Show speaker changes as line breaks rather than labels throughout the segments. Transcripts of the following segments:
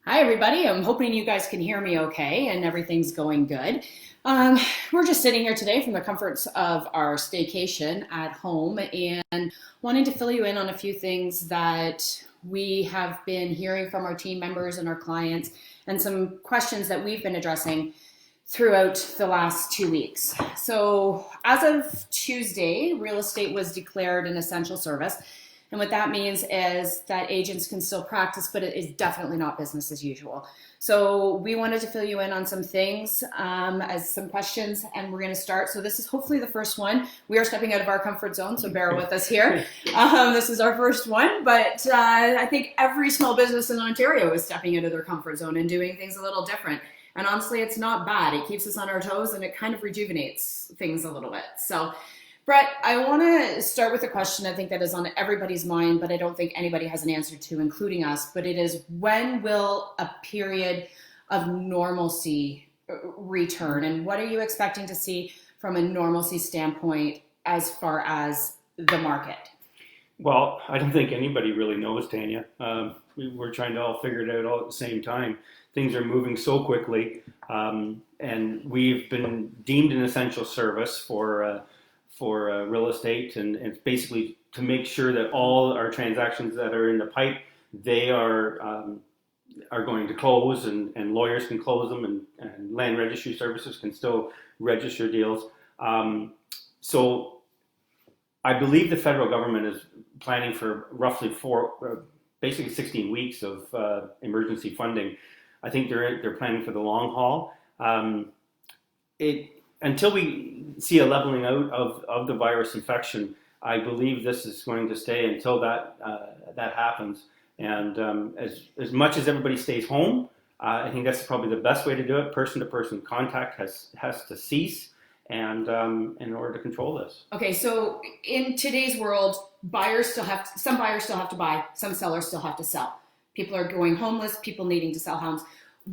Hi, everybody. I'm hoping you guys can hear me okay and everything's going good. We're just sitting here today from the comforts of our staycation at home and wanting to fill you in on a few things that we have been hearing from our team members and our clients and some questions that we've been addressing throughout the last 2 weeks. So, as of Tuesday, real estate was declared an essential service. And what that means is that agents can still practice, but it is definitely not business as usual. So we wanted to fill you in on some things, as some questions, and we're going to start. So this is hopefully the first one. We are stepping out of our comfort zone, so bear with us here. This is our first one, but I think every small business in Ontario is stepping out of their comfort zone and doing things a little different. And honestly, it's not bad. It keeps us on our toes and it kind of rejuvenates things a little bit. So Brett, I want to start with a question I think that is on everybody's mind, but I don't think anybody has an answer to, including us. But it is, when will a period of normalcy return? And what are you expecting to see from a normalcy standpoint as far as the market?
Well, I don't think anybody really knows, Tanya. We're trying to all figure it out all at the same time. Things are moving so quickly, and we've been deemed an essential service for real estate, and it's basically to make sure that all our transactions that are in the pipe, they are going to close, and lawyers can close them, and land registry services can still register deals. So I believe the federal government is planning for roughly basically 16 weeks of emergency funding. I think they're planning for the long haul. Until we see a leveling out of the virus infection, I believe this is going to stay until that happens. And as much as everybody stays home, I think that's probably the best way to do it. Person-to-person contact has to cease, and in order to control this.
Okay, so in today's world, some buyers still have to buy, some sellers still have to sell. People are going homeless, people needing to sell homes.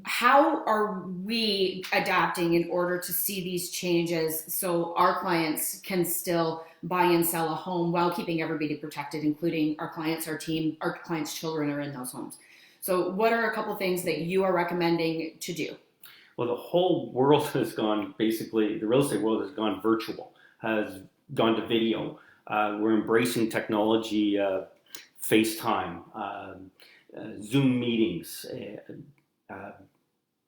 How are we adapting in order to see these changes so our clients can still buy and sell a home while keeping everybody protected, including our clients, our team, our clients' children are in those homes? So what are a couple things that you are recommending to do?
Well, the whole world has gone, basically, the real estate world has gone virtual, has gone to video. We're embracing technology, FaceTime, Zoom meetings,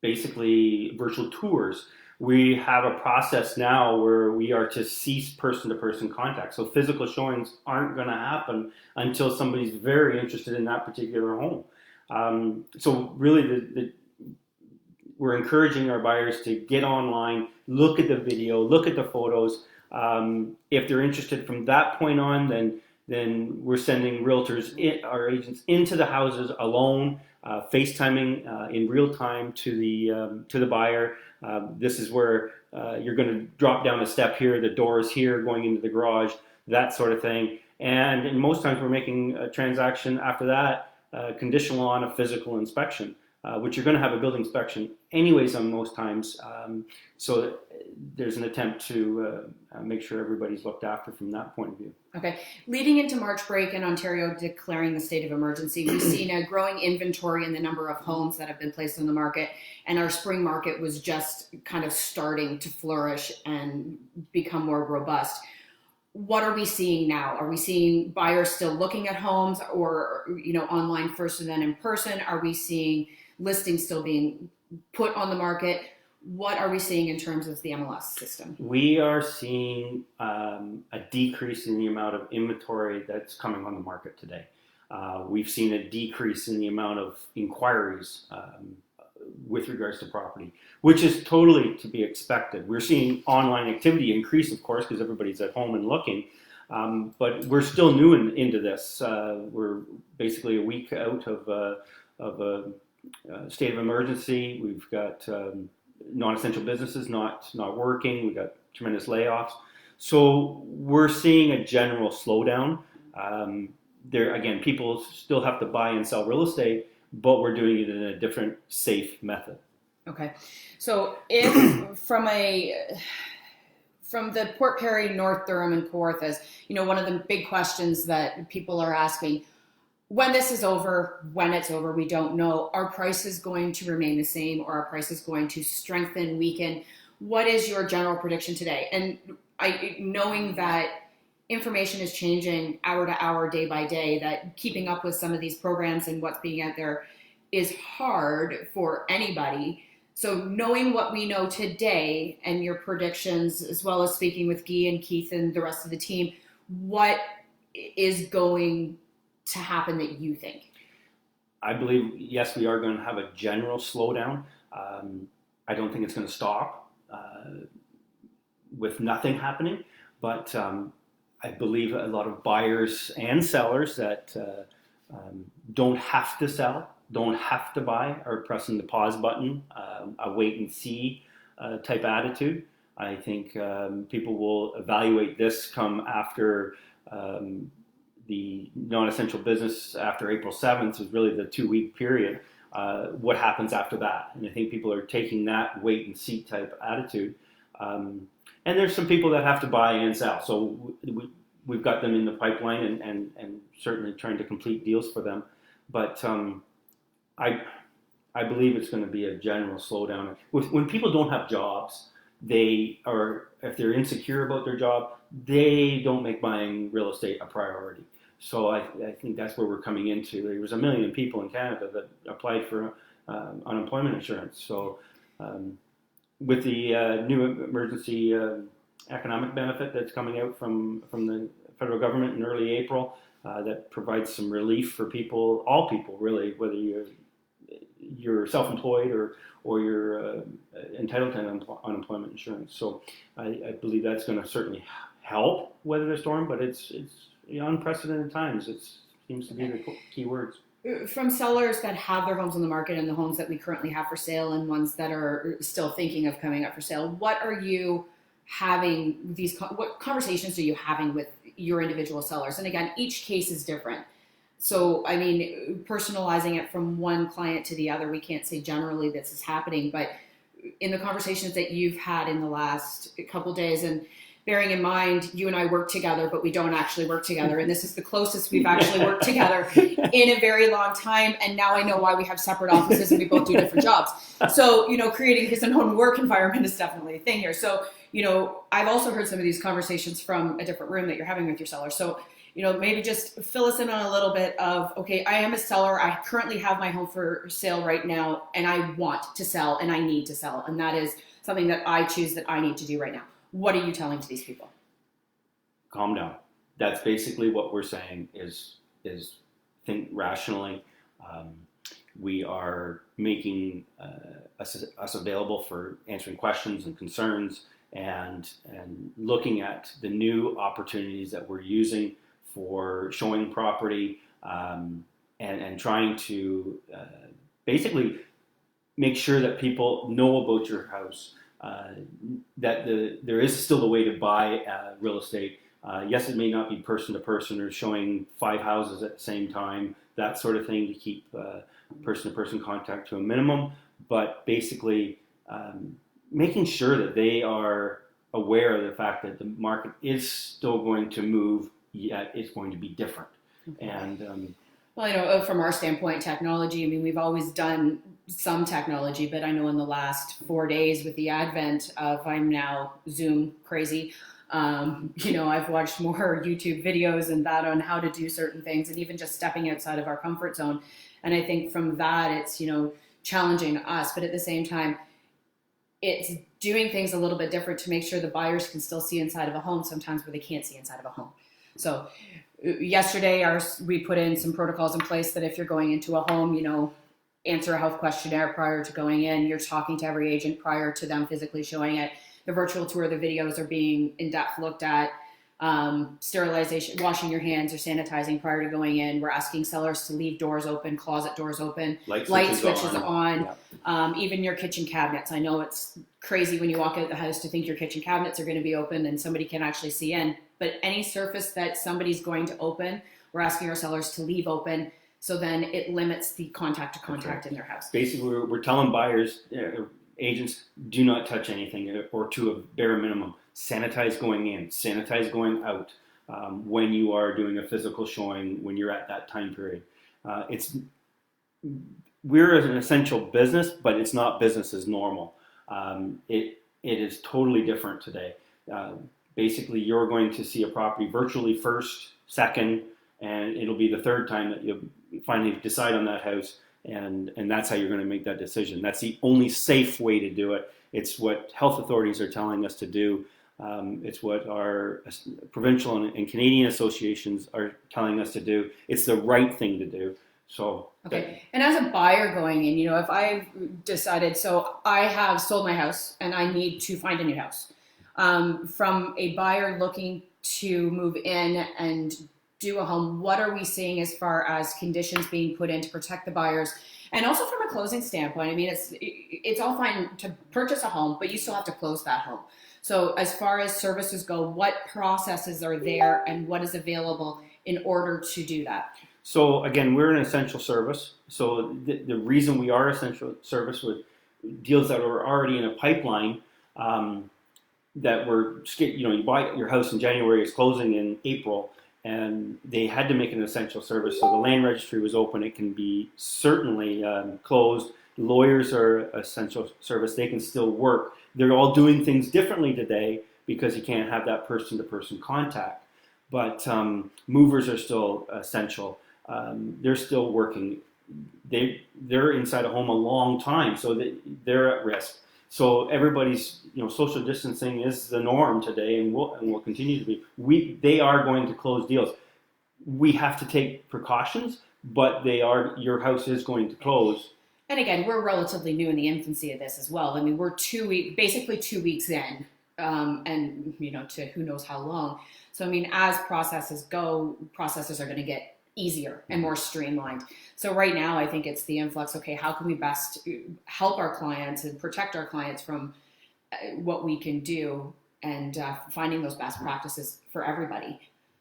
basically virtual tours. We have a process now where we are to cease person-to-person contact. So physical showings aren't going to happen until somebody's very interested in that particular home. So really, we're encouraging our buyers to get online, look at the video, look at the photos. If they're interested from that point on, then we're sending realtors, our agents, into the houses alone, FaceTiming in real time to the buyer. This is where you're going to drop down a step here, the door is here, going into the garage, that sort of thing. And in most times, we're making a transaction after that conditional on a physical inspection, which you're going to have a building inspection anyways on most times. So there's an attempt to make sure everybody's looked after from that point of view.
Okay. Leading into March break and Ontario declaring the state of emergency, we've seen a growing inventory in the number of homes that have been placed on the market, and our spring market was just kind of starting to flourish and become more robust. What are we seeing now? Are we seeing buyers still looking at homes, or online first and then in person? Are we seeing listings still being put on the market? What are we seeing in terms of the MLS system?
We are seeing a decrease in the amount of inventory that's coming on the market today. We've seen a decrease in the amount of inquiries with regards to property, which is totally to be expected. We're seeing online activity increase, of course, because everybody's at home and looking. But we're still new into this. We're basically a week out of a state of emergency. We've got non-essential businesses not working. We've got tremendous layoffs. So we're seeing a general slowdown. There again, people still have to buy and sell real estate, but we're doing it in a different, safe method.
Okay, so if from the Port Perry, North Durham, and Kawartha, one of the big questions that people are asking: when this is over, when it's over, we don't know. Are prices going to remain the same, or are prices going to strengthen, weaken? What is your general prediction today? And knowing that information is changing hour to hour, day by day, that keeping up with some of these programs and what's being out there is hard for anybody. So knowing what we know today and your predictions, as well as speaking with Guy and Keith and the rest of the team, what is going to happen that you think?
I believe, yes, we are going to have a general slowdown. I don't think it's going to stop with nothing happening, but I believe a lot of buyers and sellers that don't have to sell, don't have to buy, are pressing the pause button, a wait and see type attitude. I think people will evaluate this come after the non-essential business after April 7th is really the 2-week period. What happens after that? And I think people are taking that wait and see type attitude. And there's some people that have to buy and sell. So we've got them in the pipeline and certainly trying to complete deals for them. But I believe it's going to be a general slowdown. When people don't have jobs, if they're insecure about their job, they don't make buying real estate a priority. So I think that's where we're coming into. There was 1 million people in Canada that applied for unemployment insurance. So with the new emergency economic benefit that's coming out from the federal government in early April, that provides some relief for people, all people really, whether you're self-employed or you're entitled to unemployment insurance. So I believe that's going to certainly help weather the storm, but it's unprecedented times. It seems to be the key words.
From sellers that have their homes on the market and the homes that we currently have for sale and ones that are still thinking of coming up for sale, what are you having what conversations are you having with your individual sellers? And again, each case is different. So, I mean, personalizing it from one client to the other, we can't say generally this is happening, but in the conversations that you've had in the last couple days, and bearing in mind, you and I work together, but we don't actually work together. And this is the closest we've actually worked together in a very long time. And now I know why we have separate offices and we both do different jobs. So, creating his own work environment is definitely a thing here. So, I've also heard some of these conversations from a different room that you're having with your seller. So, maybe just fill us in on a little bit of, okay, I am a seller. I currently have my home for sale right now, and I want to sell and I need to sell. And that is something that I choose that I need to do right now. What are you telling to these people?
Calm down. That's basically what we're saying is think rationally. We are making us available for answering questions and concerns and looking at the new opportunities that we're using for showing property and trying to basically make sure that people know about your house, that there is still a way to buy real estate. Yes, it may not be person to person or showing 5 houses at the same time, that sort of thing, to keep person to person contact to a minimum, but basically making sure that they are aware of the fact that the market is still going to move, yet it's going to be different. Okay. And
well, from our standpoint, technology, I mean, we've always done some technology, but I know in the last 4 days with the advent of, I'm now Zoom crazy, I've watched more YouTube videos and that on how to do certain things, and even just stepping outside of our comfort zone. And I think from that, it's, challenging us, but at the same time, it's doing things a little bit different to make sure the buyers can still see inside of a home sometimes where they can't see inside of a home. So yesterday, we put in some protocols in place that if you're going into a home, answer a health questionnaire prior to going in. You're talking to every agent prior to them physically showing it. The virtual tour, the videos are being in depth looked at. Sterilization, washing your hands or sanitizing prior to going in. We're asking sellers to leave doors open, closet doors open, light switches on. Yeah. Even your kitchen cabinets. I know it's crazy when you walk out the house to think your kitchen cabinets are going to be open and somebody can actually see in. But any surface that somebody's going to open, we're asking our sellers to leave open. So then it limits the contact to contact in their house.
Basically, we're telling buyers, agents, do not touch anything, or to a bare minimum. Sanitize going in, sanitize going out when you are doing a physical showing, when you're at that time period. We're an essential business, but it's not business as normal. It is totally different today. Basically, you're going to see a property virtually first, second, and it'll be the third time that you finally decide on that house, and that's how you're going to make that decision. That's the only safe way to do it. It's what health authorities are telling us to do. It's what our provincial and Canadian associations are telling us to do. It's the right thing to do. So
okay. And as a buyer going in, if I decided, so I have sold my house and I need to find a new house. From a buyer looking to move in and do a home, what are we seeing as far as conditions being put in to protect the buyers? And also from a closing standpoint, I mean, it's all fine to purchase a home, but you still have to close that home. So as far as services go, what processes are there and what is available in order to do that?
So again, we're an essential service. So the reason we are essential service with deals that are already in a pipeline, that were, you buy your house in January, it's closing in April, and they had to make an essential service. So the land registry was open. It can be certainly closed. Lawyers are essential service. They can still work. They're all doing things differently today because you can't have that person-to-person contact. But movers are still essential. They're still working. They're inside a home a long time, so they're at risk. So everybody's, social distancing is the norm today, and will continue to be. They are going to close deals. We have to take precautions, but your house is going to close.
And again, we're relatively new in the infancy of this as well. I mean, we're basically 2 weeks in, and to who knows how long. So I mean, as processes go, processes are going to get easier and more streamlined. So right now, I think it's the influx. Okay, how can we best help our clients and protect our clients from what we can do, and finding those best practices for everybody.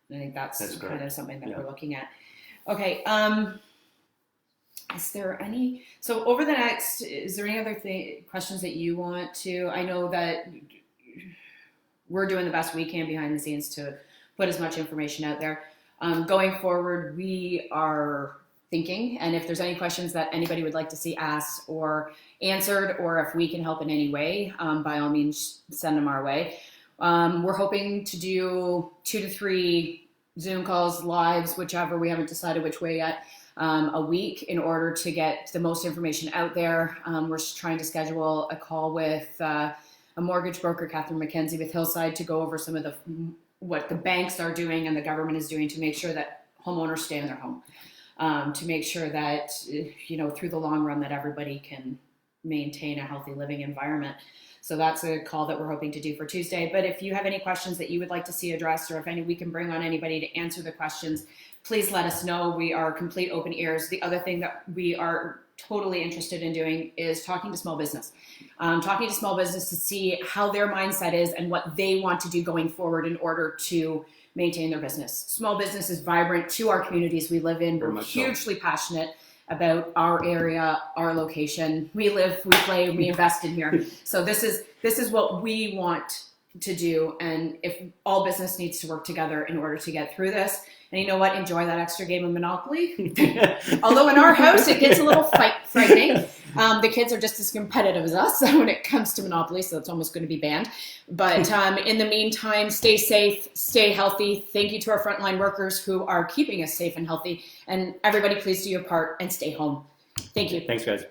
And I think that's kind of something that we're looking at. Okay. Is there any? So over the next, is there any other questions that you want to? I know that we're doing the best we can behind the scenes to put as much information out there. Going forward, we are thinking, and if there's any questions that anybody would like to see asked or answered, or if we can help in any way, by all means, send them our way. We're hoping to do 2 to 3 Zoom calls, lives, whichever, we haven't decided which way yet, a week in order to get the most information out there. We're trying to schedule a call with a mortgage broker, Catherine McKenzie with Hillside, to go over some of what the banks are doing and the government is doing to make sure that homeowners stay in their home, to make sure that, through the long run, that everybody can maintain a healthy living environment. So that's a call that we're hoping to do for Tuesday. But if you have any questions that you would like to see addressed, or if we can bring on anybody to answer the questions, please let us know. We are complete open ears. The other thing that we are totally interested in doing is talking to small business. Talking to small business to see how their mindset is and what they want to do going forward in order to maintain their business. Small business is vibrant to our communities we live in. We're hugely passionate about our area, our location. We live, we play, we invest in here. So this is what we want to do. And if all business needs to work together in order to get through this. And you know what? Enjoy that extra game of Monopoly. Although in our house, it gets a little frightening. The kids are just as competitive as us when it comes to Monopoly, so it's almost going to be banned. But in the meantime, stay safe, stay healthy. Thank you to our frontline workers who are keeping us safe and healthy. And everybody, please do your part and stay home. Thank you.
Thanks, guys.